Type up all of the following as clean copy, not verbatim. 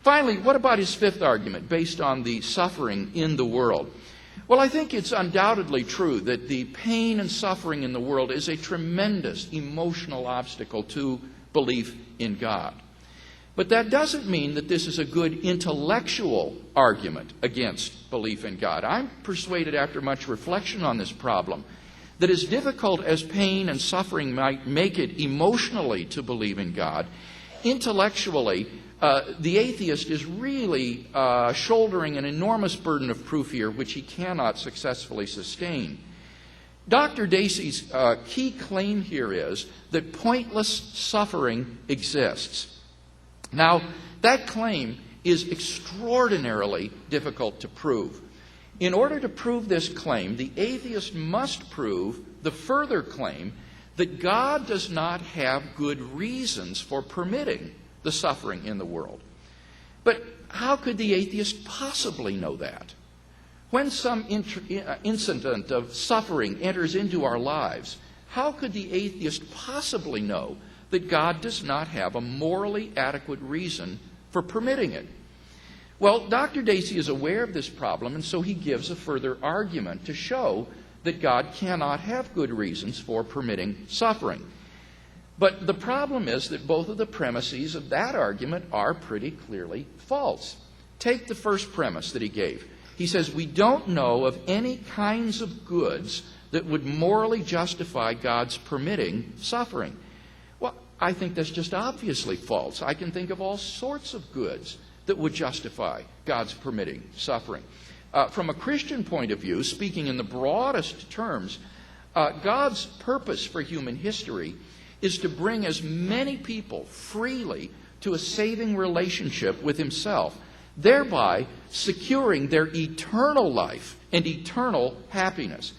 Finally, what about his fifth argument based on the suffering in the world? Well, I think it's undoubtedly true that the pain and suffering in the world is a tremendous emotional obstacle to belief in God. But that doesn't mean that this is a good intellectual argument against belief in God. I'm persuaded after much reflection on this problem that as difficult as pain and suffering might make it emotionally to believe in God, intellectually, the atheist is really shouldering an enormous burden of proof here which he cannot successfully sustain. Dr. Dacey's key claim here is that pointless suffering exists. Now, that claim is extraordinarily difficult to prove. In order to prove this claim, the atheist must prove the further claim that God does not have good reasons for permitting the suffering in the world. But how could the atheist possibly know that? When some incident of suffering enters into our lives, how could the atheist possibly know that God does not have a morally adequate reason for permitting it? Well, Dr. Dacey is aware of this problem, and so he gives a further argument to show that God cannot have good reasons for permitting suffering. But the problem is that both of the premises of that argument are pretty clearly false. Take the first premise that he gave. He says, we don't know of any kinds of goods that would morally justify God's permitting suffering. Well, I think that's just obviously false. I can think of all sorts of goods that would justify God's permitting suffering. From a Christian point of view, speaking in the broadest terms, God's purpose for human history is to bring as many people freely to a saving relationship with Himself, thereby securing their eternal life and eternal happiness.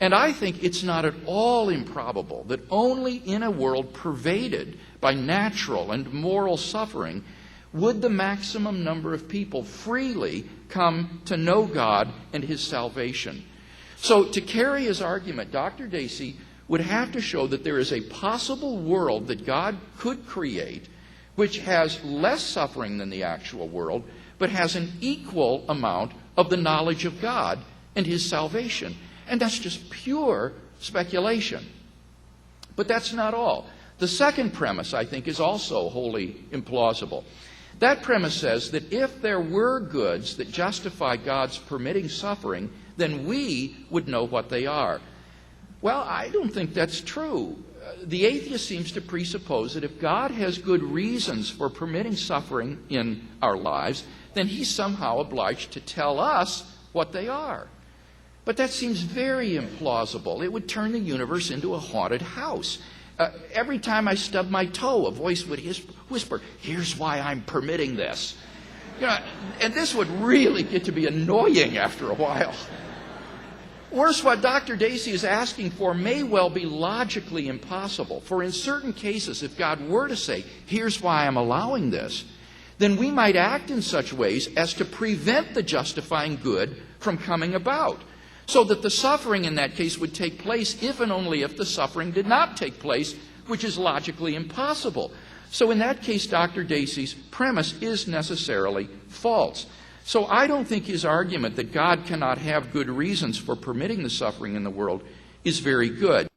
And I think it's not at all improbable that only in a world pervaded by natural and moral suffering would the maximum number of people freely come to know God and His salvation. So to carry his argument, Dr. Dacey would have to show that there is a possible world that God could create which has less suffering than the actual world, but has an equal amount of the knowledge of God and His salvation. And that's just pure speculation. But that's not all. The second premise, I think, is also wholly implausible. That premise says that if there were goods that justify God's permitting suffering, then we would know what they are. Well, I don't think that's true. The atheist seems to presuppose that if God has good reasons for permitting suffering in our lives, then He's somehow obliged to tell us what they are. But that seems very implausible. It would turn the universe into a haunted house. Every time I stub my toe, a voice would whisper, "Here's why I'm permitting this." And this would really get to be annoying after a while. Worse, what Dr. Dacey is asking for may well be logically impossible. For in certain cases, if God were to say, "Here's why I'm allowing this," then we might act in such ways as to prevent the justifying good from coming about, so that the suffering in that case would take place if and only if the suffering did not take place, which is logically impossible. So in that case, Dr. Dacey's premise is necessarily false. So I don't think his argument that God cannot have good reasons for permitting the suffering in the world is very good.